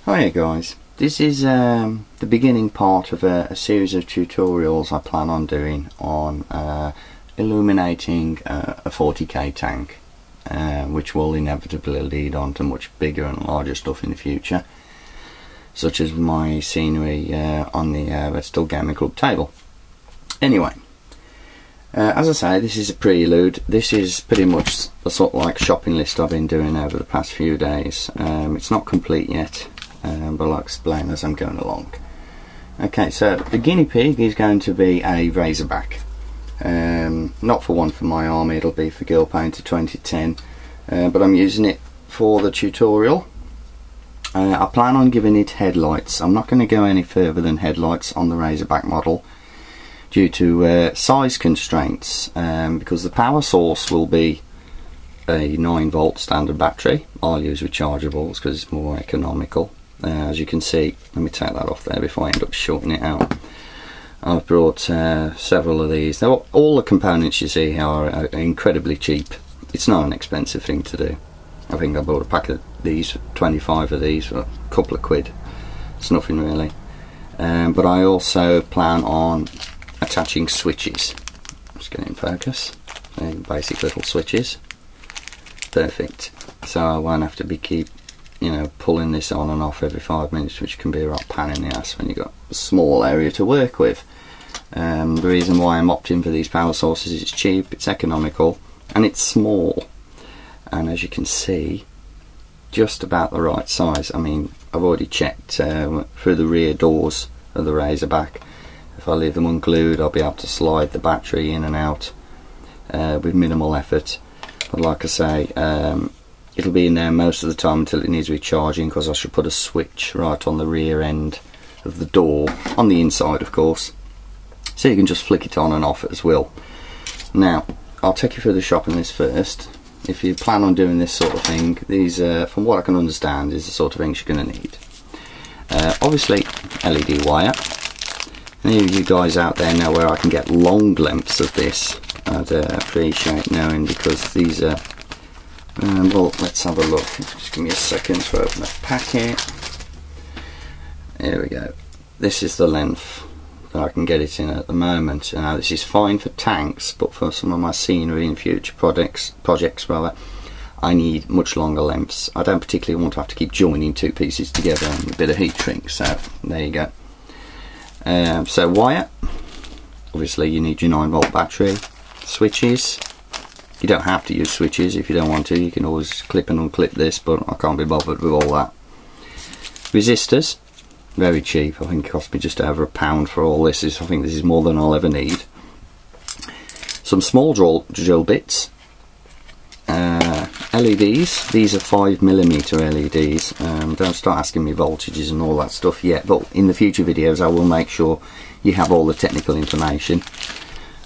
Hiya guys, this is the beginning part of a series of tutorials I plan on doing on illuminating a 40k tank, which will inevitably lead on to much bigger and larger stuff in the future, such as my scenery on the Redstone Gaming Club table. Anyway, as I say, this is a prelude. This is pretty much the sort of like shopping list I've been doing over the past few days. It's not complete yet, but I'll explain as I'm going along. Okay, so the guinea pig is going to be a Razorback. Not for one for my army, it'll be for Girl Painter 2010, but I'm using it for the tutorial. I plan on giving it headlights. I'm not going to go any further than headlights on the Razorback model due to size constraints, because the power source will be a 9-volt standard battery. I'll use rechargeables because it's more economical. As you can see, let me take that off there before I end up shorting it out. I've brought several of these. All the components you see here are incredibly cheap. It's not an expensive thing to do. I think I bought a pack of these, 25 of these, for a couple of quid. It's nothing really. But I also plan on attaching switches. Just get in focus. Basic little switches. Perfect. So I won't have to keep pulling this on and off every 5 minutes, which can be a right pain in the ass when you've got a small area to work with. The reason why I'm opting for these power sources is it's cheap, it's economical, and it's small. And as you can see, just about the right size. I mean, I've already checked through the rear doors of the Razorback. If I leave them unglued, I'll be able to slide the battery in and out with minimal effort. But like I say, it'll be in there most of the time until it needs recharging, because I should put a switch right on the rear end of the door, on the inside of course, so you can just flick it on and off as well. Now, I'll take you through the shopping list first. If you plan on doing this sort of thing, these, from what I can understand, is the sort of things you're going to need. Obviously, LED wire. Any of you guys out there know where I can get long lengths of this, I'd appreciate knowing, because these are well, let's have a look. Just give me a second to open the packet. There we go. This is the length that I can get it in at the moment. Now this is fine for tanks, but for some of my scenery and future projects rather, I need much longer lengths. I don't particularly want to have to keep joining two pieces together and a bit of heat shrink, so there you go. So wire, obviously you need your 9-volt battery, switches. You don't have to use switches if you don't want to. You can always clip and unclip this, but I can't be bothered with all that. Resistors, very cheap. I think it cost me just over £1 for all this. I think this is more than I'll ever need. Some small drill bits. LEDs. These are 5mm LEDs. Don't start asking me voltages and all that stuff yet, but in the future videos I will make sure you have all the technical information.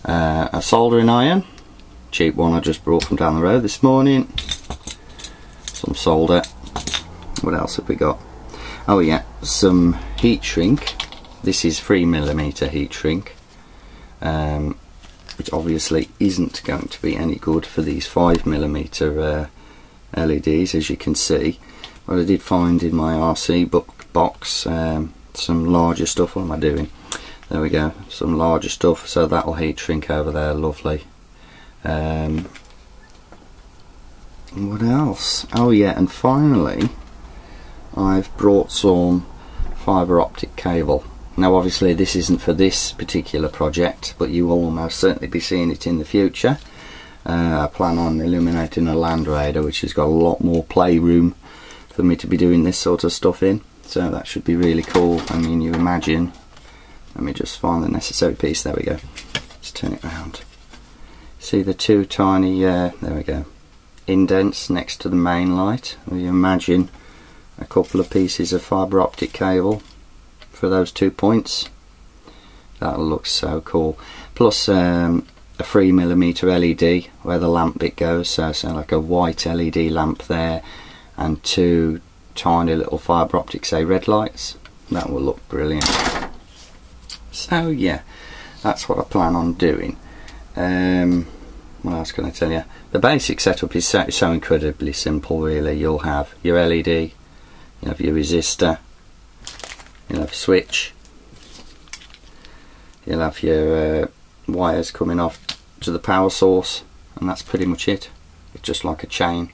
A soldering iron. Cheap one I just brought from down the road this morning. Some solder. What else have we got? Oh yeah, some heat shrink. This is 3mm heat shrink, which obviously isn't going to be any good for these 5mm LEDs, as you can see. But I did find in my RC box some larger stuff. What am I doing? There we go, some larger stuff, so that'll heat shrink over there, lovely. What else? Oh yeah, and finally I've brought some fibre optic cable. Now obviously this isn't for this particular project, but you will almost certainly be seeing it in the future. I plan on illuminating a Land Raider, which has got a lot more playroom for me to be doing this sort of stuff in, so that should be really cool. I mean, you imagine, let me just find the necessary piece, there we go, let's turn it around. See the two tiny, there we go, indents next to the main light. You imagine a couple of pieces of fibre optic cable for those 2 points. That'll look so cool. Plus a 3mm LED where the lamp bit goes, so like a white LED lamp there, and 2 tiny little fibre optic, say, red lights. That will look brilliant. So yeah, that's what I plan on doing. What else can I tell you? The basic setup is so incredibly simple really. You'll have your LED, you have your resistor, You'll have a switch, you'll have your wires coming off to the power source, and that's pretty much it. It's just like a chain.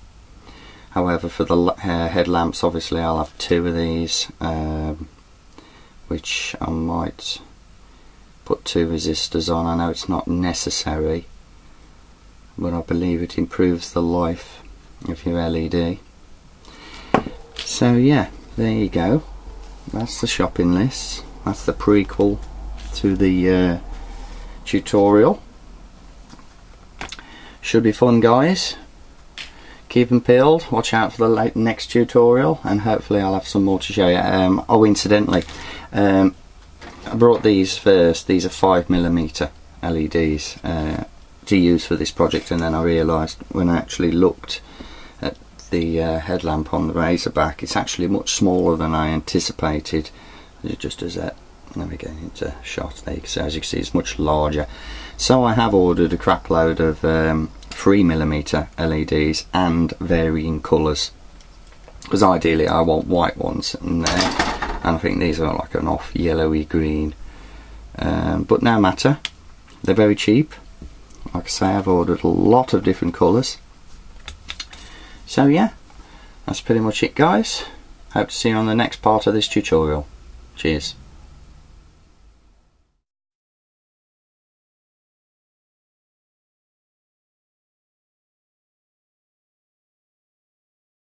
However, for the headlamps, obviously I'll have 2 of these, which I might put 2 resistors on. I know it's not necessary, but I believe it improves the life of your LED. So yeah, there you go. That's the shopping list. That's the prequel to the tutorial. Should be fun, guys. Keep them peeled. Watch out for the next tutorial, and hopefully I'll have some more to show you. Oh, incidentally, I brought these first. These are 5mm LEDs to use for this project, and then I realised when I actually looked at the headlamp on the Razorback, it's actually much smaller than I anticipated. Just as that, let me get into shot there, so as you can see it's much larger. So I have ordered a crap load of 3mm LEDs and varying colours, because ideally I want white ones in there, and I think these are like an off yellowy green, but no matter, they're very cheap. Like I say, I've ordered a lot of different colours. So yeah, that's pretty much it, guys. Hope to see you on the next part of this tutorial. Cheers.